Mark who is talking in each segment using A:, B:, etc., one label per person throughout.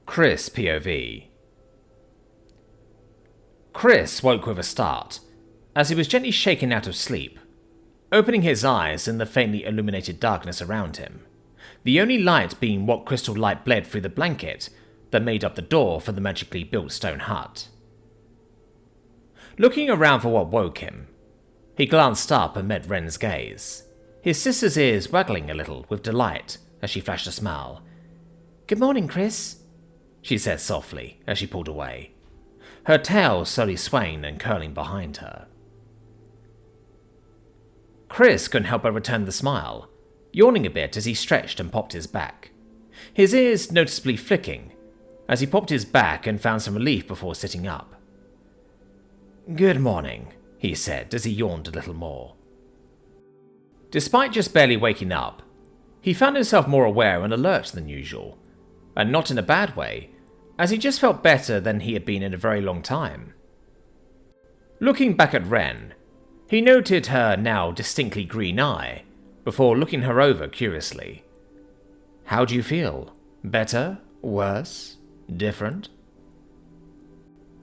A: Chris POV. Chris woke with a start, as he was gently shaken out of sleep, opening his eyes in the faintly illuminated darkness around him, the only light being what crystal light bled through the blanket that made up the door for the magically built stone hut. Looking around for what woke him, he glanced up and met Ren's gaze, his sister's ears waggling a little with delight as she flashed a smile. "Good morning, Chris," she said softly as she pulled away, her tail slowly swaying and curling behind her. Chris couldn't help but return the smile, yawning a bit as he stretched and popped his back, his ears noticeably flicking as he popped his back and found some relief before sitting up. "Good morning," he said as he yawned a little more. Despite just barely waking up, he found himself more aware and alert than usual, and not in a bad way, as he just felt better than he had been in a very long time. Looking back at Ren, he noted her now distinctly green eye, before looking her over curiously. "How do you feel? Better? Worse? Different?"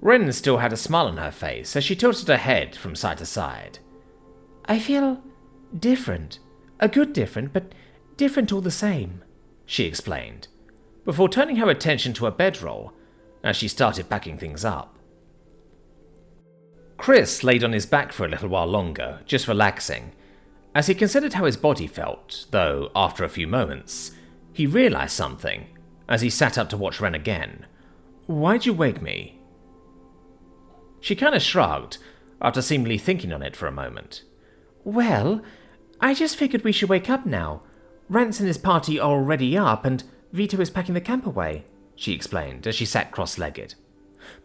A: Ren still had a smile on her face as she tilted her head from side to side. "I feel different. A good different, but different all the same," she explained, before turning her attention to her bedroll as she started packing things up. Chris laid on his back for a little while longer, just relaxing, as he considered how his body felt, though after a few moments, he realized something as he sat up to watch Ren again. "Why'd you wake me?" She kind of shrugged, after seemingly thinking on it for a moment. "Well, I just figured we should wake up now. Rance and his party are already up, and Vito is packing the camp away," she explained as she sat cross-legged,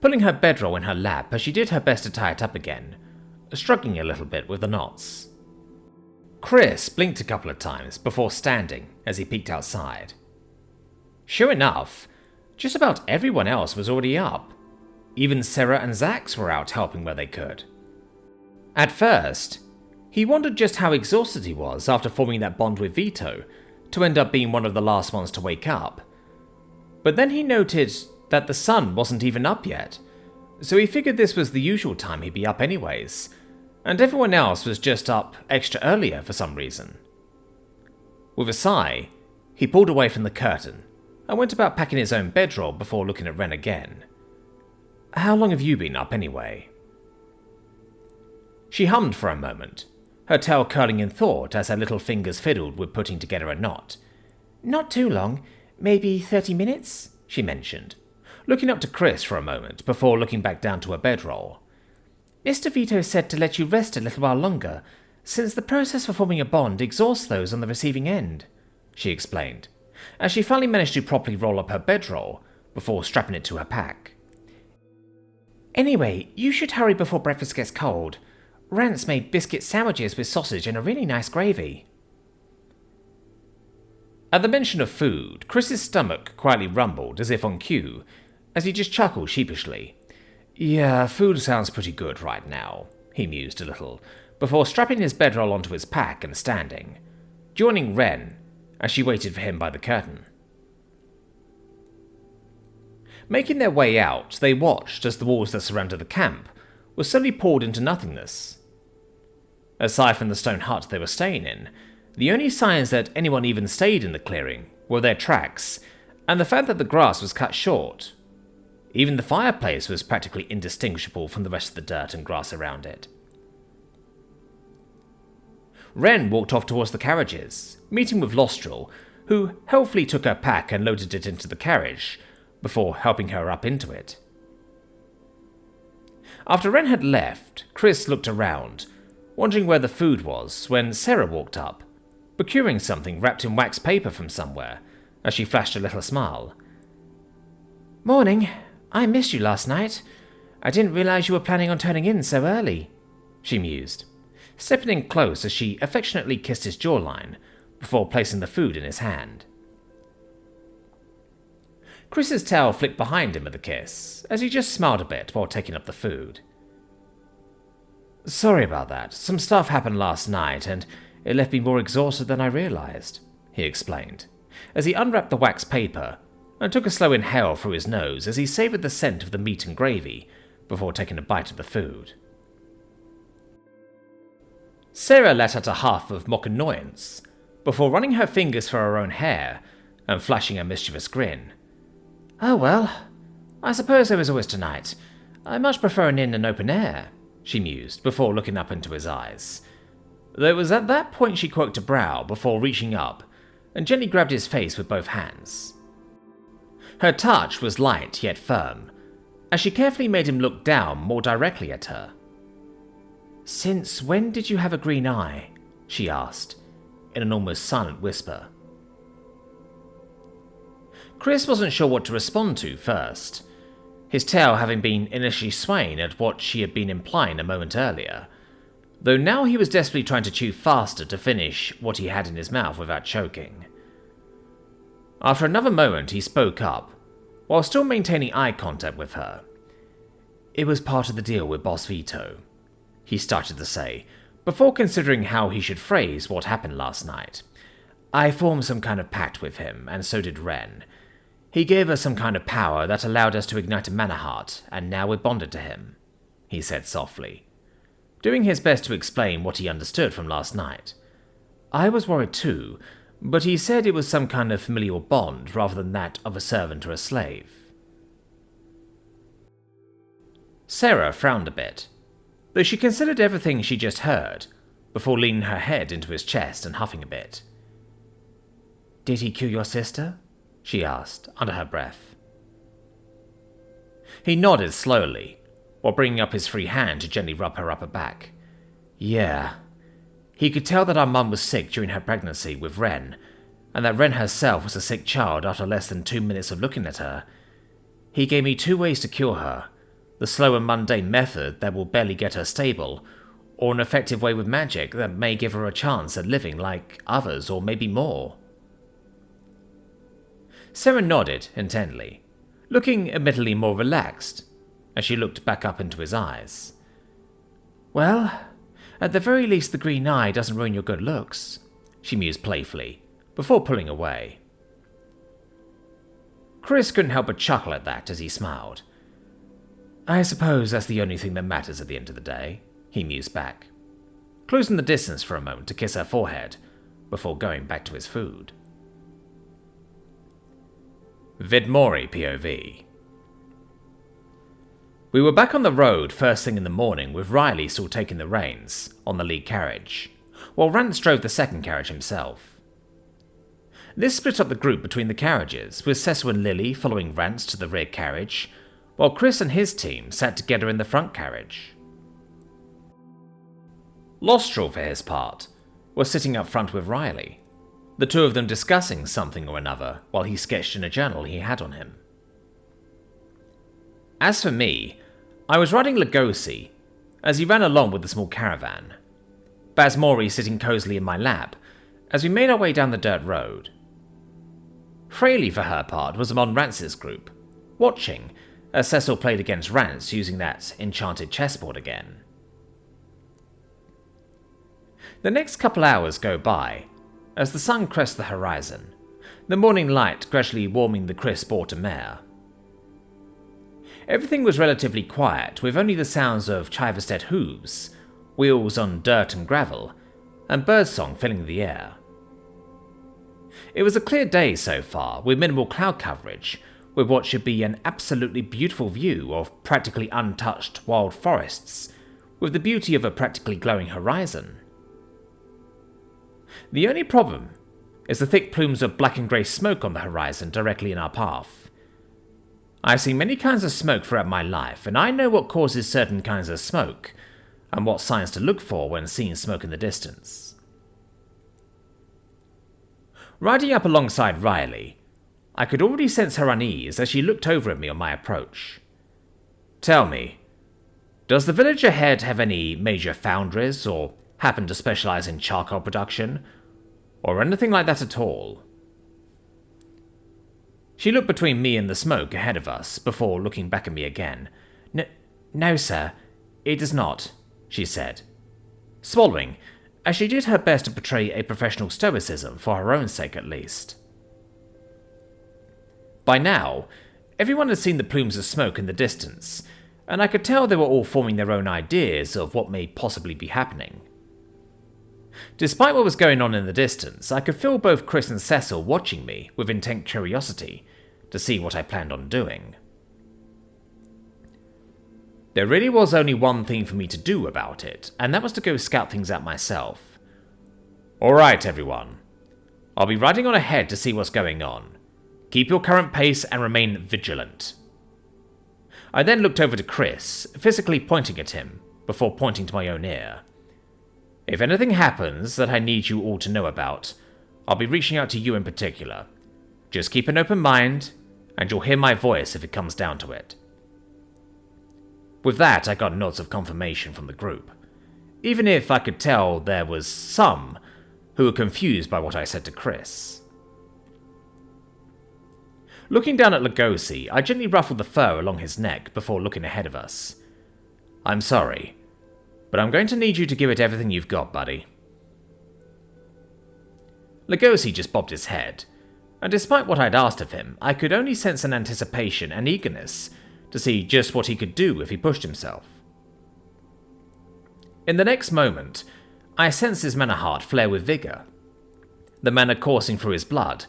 A: pulling her bedroll in her lap as she did her best to tie it up again, struggling a little bit with the knots. Chris blinked a couple of times before standing as he peeked outside. Sure enough, just about everyone else was already up. Even Sarah and Zax were out helping where they could. At first, he wondered just how exhausted he was after forming that bond with Vito to end up being one of the last ones to wake up. But then he noted that the sun wasn't even up yet, so he figured this was the usual time he'd be up anyways, and everyone else was just up extra earlier for some reason. With a sigh, he pulled away from the curtain and went about packing his own bedroll before looking at Ren again. "How long have you been up anyway?" She hummed for a moment, her tail curling in thought as her little fingers fiddled with putting together a knot. "Not too long, maybe 30 minutes, she mentioned, looking up to Chris for a moment before looking back down to her bedroll. "Mr. Vito said to let you rest a little while longer, since the process for forming a bond exhausts those on the receiving end," she explained, as she finally managed to properly roll up her bedroll before strapping it to her pack. "Anyway, you should hurry before breakfast gets cold. Rance made biscuit sandwiches with sausage and a really nice gravy." At the mention of food, Chris's stomach quietly rumbled as if on cue, as he just chuckled sheepishly. "Yeah, food sounds pretty good right now," he mused a little, before strapping his bedroll onto his pack and standing, joining Ren as she waited for him by the curtain. Making their way out, they watched as the walls that surrounded the camp were suddenly poured into nothingness. Aside from the stone hut they were staying in, the only signs that anyone even stayed in the clearing were their tracks, and the fact that the grass was cut short. Even the fireplace was practically indistinguishable from the rest of the dirt and grass around it. Ren walked off towards the carriages, meeting with Lostrel, who helpfully took her pack and loaded it into the carriage, before helping her up into it. After Ren had left, Chris looked around, wondering where the food was, when Sarah walked up, procuring something wrapped in wax paper from somewhere, as she flashed a little smile. "Morning. I missed you last night. I didn't realize you were planning on turning in so early," she mused, stepping in close as she affectionately kissed his jawline before placing the food in his hand. Chris's tail flicked behind him with a kiss, as he just smiled a bit while taking up the food. "Sorry about that. Some stuff happened last night, and it left me more exhausted than I realized," he explained, as he unwrapped the wax paper and took a slow inhale through his nose as he savoured the scent of the meat and gravy before taking a bite of the food. Sarah let out a huff of mock annoyance before running her fingers through her own hair and flashing a mischievous grin. "Oh well, I suppose there is always tonight. I much prefer an inn and open air," she mused before looking up into his eyes. Though it was at that point she quirked a brow before reaching up and gently grabbed his face with both hands. Her touch was light yet firm, as she carefully made him look down more directly at her. "Since when did you have a green eye?" she asked, in an almost silent whisper. Chris wasn't sure what to respond to first, his tail having been initially swaying at what she had been implying a moment earlier, though now he was desperately trying to chew faster to finish what he had in his mouth without choking. After another moment, he spoke up, while still maintaining eye contact with her. "It was part of the deal with Boss Vito," he started to say, before considering how he should phrase what happened last night. "I formed some kind of pact with him, and so did Ren. He gave us some kind of power that allowed us to ignite a mana heart, and now we're bonded to him," he said softly, doing his best to explain what he understood from last night. "I was worried too, but he said it was some kind of familial bond rather than that of a servant or a slave." Sarah frowned a bit, though she considered everything she just heard, before leaning her head into his chest and huffing a bit. "Did he kill your sister?" she asked, under her breath. He nodded slowly, while bringing up his free hand to gently rub her upper back. "Yeah. He could tell that our mum was sick during her pregnancy with Ren, and that Ren herself was a sick child after less than 2 minutes of looking at her. He gave me 2 ways to cure her: the slow and mundane method that will barely get her stable, or an effective way with magic that may give her a chance at living like others, or maybe more." Sarah nodded intently, looking admittedly more relaxed, as she looked back up into his eyes. "Well, at the very least the green eye doesn't ruin your good looks," she mused playfully, before pulling away. Chris couldn't help but chuckle at that as he smiled. "I suppose that's the only thing that matters at the end of the day," he mused back, closing the distance for a moment to kiss her forehead, before going back to his food. Vidmori POV. We were back on the road first thing in the morning with Riley still taking the reins on the lead carriage, while Rance drove the second carriage himself. This split up the group between the carriages, with Cecil and Lily following Rance to the rear carriage, while Chris and his team sat together in the front carriage. Lostrel, for his part, was sitting up front with Riley, the two of them discussing something or another while he sketched in a journal he had on him. As for me, I was riding Lugosi as he ran along with the small caravan, Basmori sitting cosily in my lap as we made our way down the dirt road. Fraley, for her part, was among Rance's group, watching as Cecil played against Rance using that enchanted chessboard again. The next couple hours go by as the sun crests the horizon, the morning light gradually warming the crisp autumn air. Everything was relatively quiet, with only the sounds of Chiverstead hooves, wheels on dirt and gravel, and birdsong filling the air. It was a clear day so far, with minimal cloud coverage, with what should be an absolutely beautiful view of practically untouched wild forests, with the beauty of a practically glowing horizon. The only problem is the thick plumes of black and grey smoke on the horizon directly in our path. I've seen many kinds of smoke throughout my life, and I know what causes certain kinds of smoke, and what signs to look for when seeing smoke in the distance. Riding up alongside Riley, I could already sense her unease as she looked over at me on my approach. "Tell me, does the village ahead have any major foundries, or happen to specialize in charcoal production, or anything like that at all?" She looked between me and the smoke ahead of us before looking back at me again. No, sir, it does not," she said, swallowing, as she did her best to portray a professional stoicism for her own sake at least. By now, everyone had seen the plumes of smoke in the distance, and I could tell they were all forming their own ideas of what may possibly be happening. Despite what was going on in the distance, I could feel both Chris and Cecil watching me with intense curiosity to see what I planned on doing. There really was only one thing for me to do about it, and that was to go scout things out myself. Alright everyone, I'll be riding on ahead to see what's going on. Keep your current pace and remain vigilant. I then looked over to Chris, physically pointing at him, before pointing to my own ear. If anything happens that I need you all to know about, I'll be reaching out to you in particular. Just keep an open mind, and you'll hear my voice if it comes down to it. With that, I got nods of confirmation from the group, even if I could tell there was some who were confused by what I said to Chris. Looking down at Lugosi, I gently ruffled the fur along his neck before looking ahead of us. I'm sorry, but I'm going to need you to give it everything you've got, buddy. Lugosi just bobbed his head, and despite what I'd asked of him, I could only sense an anticipation and eagerness to see just what he could do if he pushed himself. In the next moment, I sensed his mana heart flare with vigor, the mana coursing through his blood,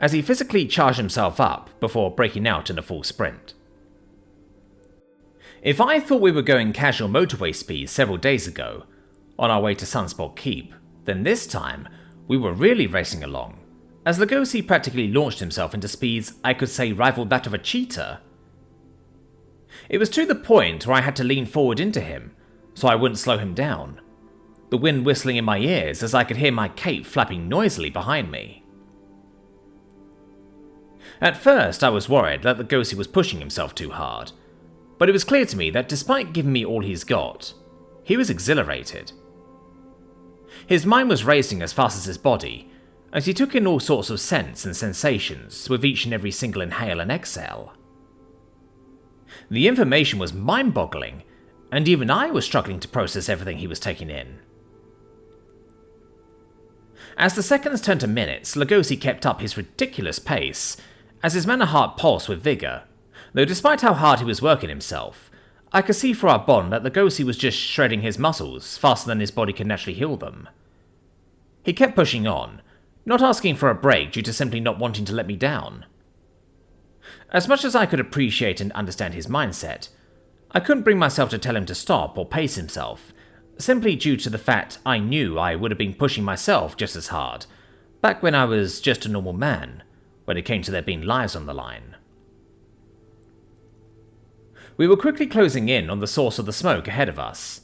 A: as he physically charged himself up before breaking out in a full sprint. If I thought we were going casual motorway speeds several days ago, on our way to Sunspot Keep, then this time we were really racing along, as Lugosi practically launched himself into speeds I could say rivaled that of a cheetah. It was to the point where I had to lean forward into him, so I wouldn't slow him down, the wind whistling in my ears as I could hear my cape flapping noisily behind me. At first, I was worried that Lugosi was pushing himself too hard, but it was clear to me that despite giving me all he's got, he was exhilarated. His mind was racing as fast as his body, as he took in all sorts of scents and sensations with each and every single inhale and exhale. The information was mind-boggling, and even I was struggling to process everything he was taking in. As the seconds turned to minutes, Lugosi kept up his ridiculous pace, as his mana heart pulsed with vigor, though despite how hard he was working himself, I could see through our bond that Lugosi was just shredding his muscles faster than his body could naturally heal them. He kept pushing on, not asking for a break due to simply not wanting to let me down. As much as I could appreciate and understand his mindset, I couldn't bring myself to tell him to stop or pace himself, simply due to the fact I knew I would have been pushing myself just as hard, back when I was just a normal man, when it came to there being lives on the line. We were quickly closing in on the source of the smoke ahead of us,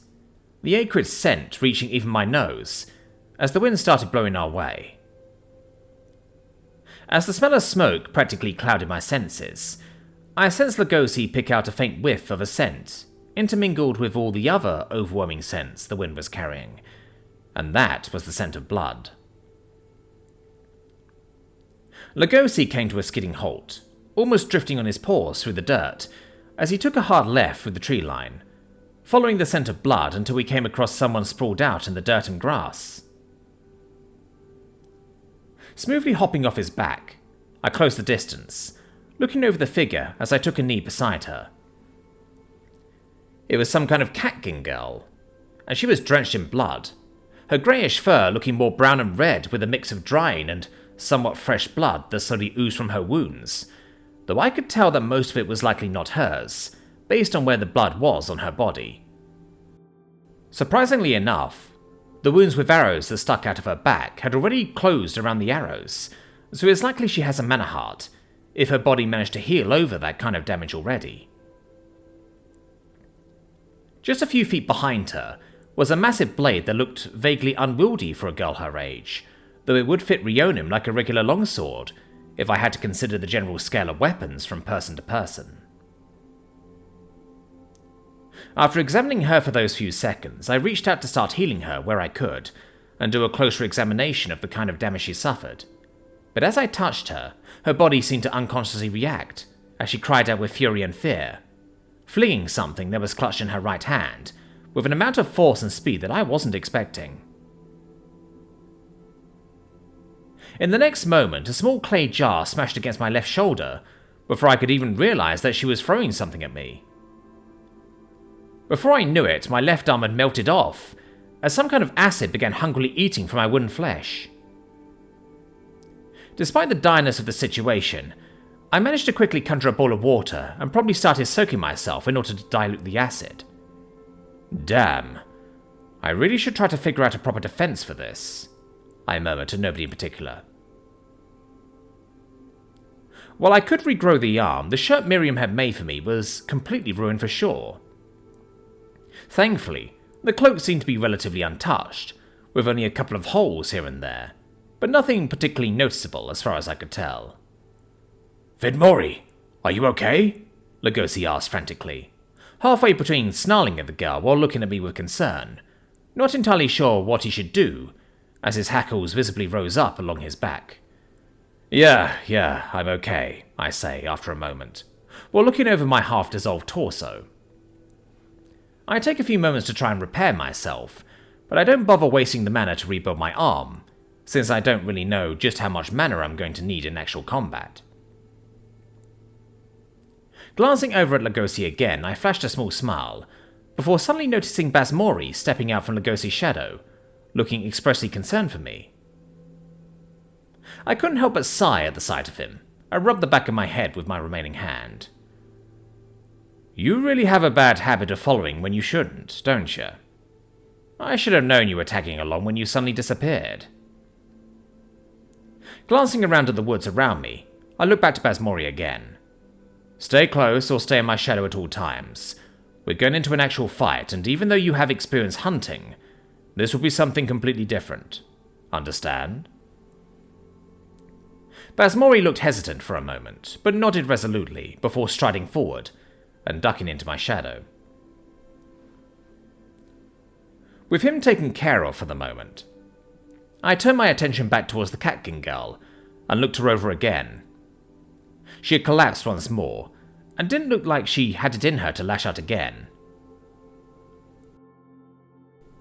A: the acrid scent reaching even my nose, as the wind started blowing our way. As the smell of smoke practically clouded my senses, I sensed Lugosi pick out a faint whiff of a scent, intermingled with all the other overwhelming scents the wind was carrying, and that was the scent of blood. Lugosi came to a skidding halt, almost drifting on his paws through the dirt, as he took a hard left through the tree line, following the scent of blood until we came across someone sprawled out in the dirt and grass. Smoothly hopping off his back, I closed the distance, looking over the figure as I took a knee beside her. It was some kind of catkin girl, and she was drenched in blood, her greyish fur looking more brown and red with a mix of drying and somewhat fresh blood that slowly oozed from her wounds, though I could tell that most of it was likely not hers, based on where the blood was on her body. Surprisingly enough, the wounds with arrows that stuck out of her back had already closed around the arrows, so it's likely she has a mana heart, if her body managed to heal over that kind of damage already. Just a few feet behind her was a massive blade that looked vaguely unwieldy for a girl her age, though it would fit Rionim like a regular longsword, if I had to consider the general scale of weapons from person to person. After examining her for those few seconds, I reached out to start healing her where I could, and do a closer examination of the kind of damage she suffered. But as I touched her, her body seemed to unconsciously react, as she cried out with fury and fear, flinging something that was clutched in her right hand, with an amount of force and speed that I wasn't expecting. In the next moment, a small clay jar smashed against my left shoulder, before I could even realize that she was throwing something at me. Before I knew it, my left arm had melted off, as some kind of acid began hungrily eating from my wooden flesh. Despite the direness of the situation, I managed to quickly conjure a bowl of water and probably started soaking myself in order to dilute the acid. Damn, I really should try to figure out a proper defense for this, I murmured to nobody in particular. While I could regrow the arm, the shirt Miriam had made for me was completely ruined for sure. Thankfully, the cloak seemed to be relatively untouched, with only a couple of holes here and there, but nothing particularly noticeable as far as I could tell. Vidmori, are you okay? Lugosi asked frantically, halfway between snarling at the girl while looking at me with concern, not entirely sure what he should do, as his hackles visibly rose up along his back. Yeah, I'm okay, I say after a moment, while looking over my half-dissolved torso. I take a few moments to try and repair myself, but I don't bother wasting the mana to rebuild my arm, since I don't really know just how much mana I'm going to need in actual combat. Glancing over at Lugosi again, I flashed a small smile, before suddenly noticing Basmori stepping out from Lugosi's shadow, looking expressly concerned for me. I couldn't help but sigh at the sight of him. I rubbed the back of my head with my remaining hand. You really have a bad habit of following when you shouldn't, don't you? I should have known you were tagging along when you suddenly disappeared. Glancing around at the woods around me, I looked back to Basmori again. Stay close or stay in my shadow at all times. We're going into an actual fight, and even though you have experience hunting, this will be something completely different. Understand? Basmori looked hesitant for a moment, but nodded resolutely before striding forward and ducking into my shadow. With him taken care of for the moment, I turned my attention back towards the catkin girl and looked her over again. She had collapsed once more, and didn't look like she had it in her to lash out again.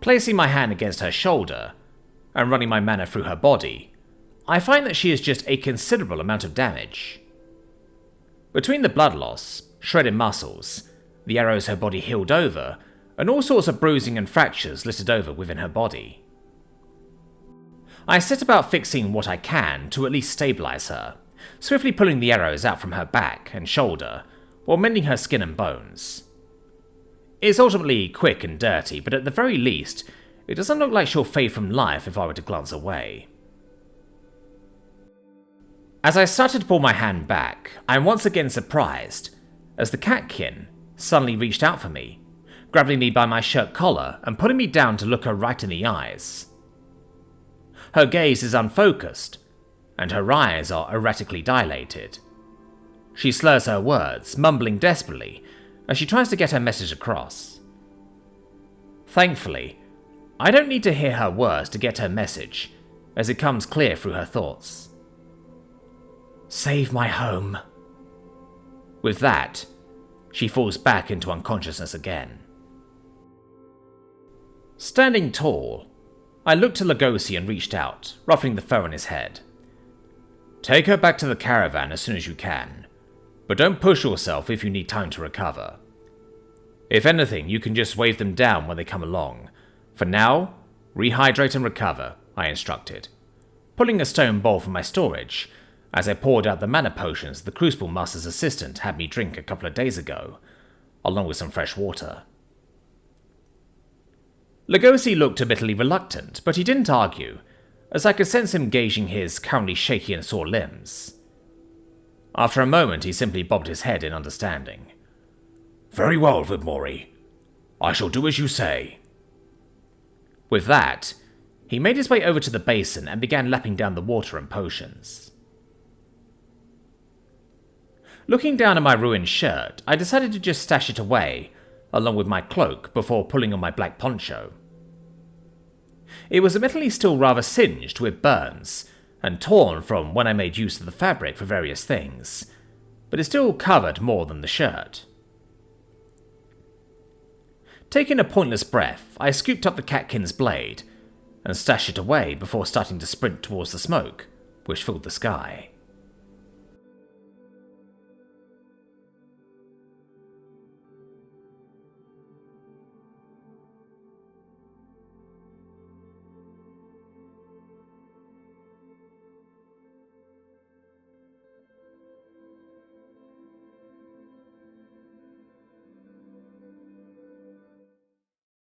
A: Placing my hand against her shoulder, and running my mana through her body, I find that she is just a considerable amount of damage. Between the blood loss, shredded muscles, the arrows her body healed over, and all sorts of bruising and fractures littered over within her body, I set about fixing what I can to at least stabilize her, swiftly pulling the arrows out from her back and shoulder, while mending her skin and bones. It's ultimately quick and dirty, but at the very least, it doesn't look like she'll fade from life if I were to glance away. As I started to pull my hand back, I am once again surprised, as the catkin suddenly reached out for me, grabbing me by my shirt collar and putting me down to look her right in the eyes. Her gaze is unfocused, and her eyes are erratically dilated. She slurs her words, mumbling desperately, as she tries to get her message across. Thankfully, I don't need to hear her words to get her message, as it comes clear through her thoughts. Save my home. With that, she falls back into unconsciousness again. Standing tall, I looked to Lugosi and reached out, ruffling the fur on his head. Take her back to the caravan as soon as you can, but don't push yourself if you need time to recover. If anything, you can just wave them down when they come along. For now, rehydrate and recover, I instructed, pulling a stone bowl from my storage, as I poured out the mana potions the Crucible Master's assistant had me drink a couple of days ago, along with some fresh water. Lugosi looked admittedly reluctant, but he didn't argue, as I could sense him gauging his currently shaky and sore limbs. After a moment, he simply bobbed his head in understanding. Very well, Vidmori. I shall do as you say. With that, he made his way over to the basin and began lapping down the water and potions. Looking down at my ruined shirt, I decided to just stash it away, along with my cloak, before pulling on my black poncho. It was admittedly still rather singed with burns, and torn from when I made use of the fabric for various things, but it still covered more than the shirt. Taking a pointless breath, I scooped up the catkin's blade, and stashed it away before starting to sprint towards the smoke, which filled the sky.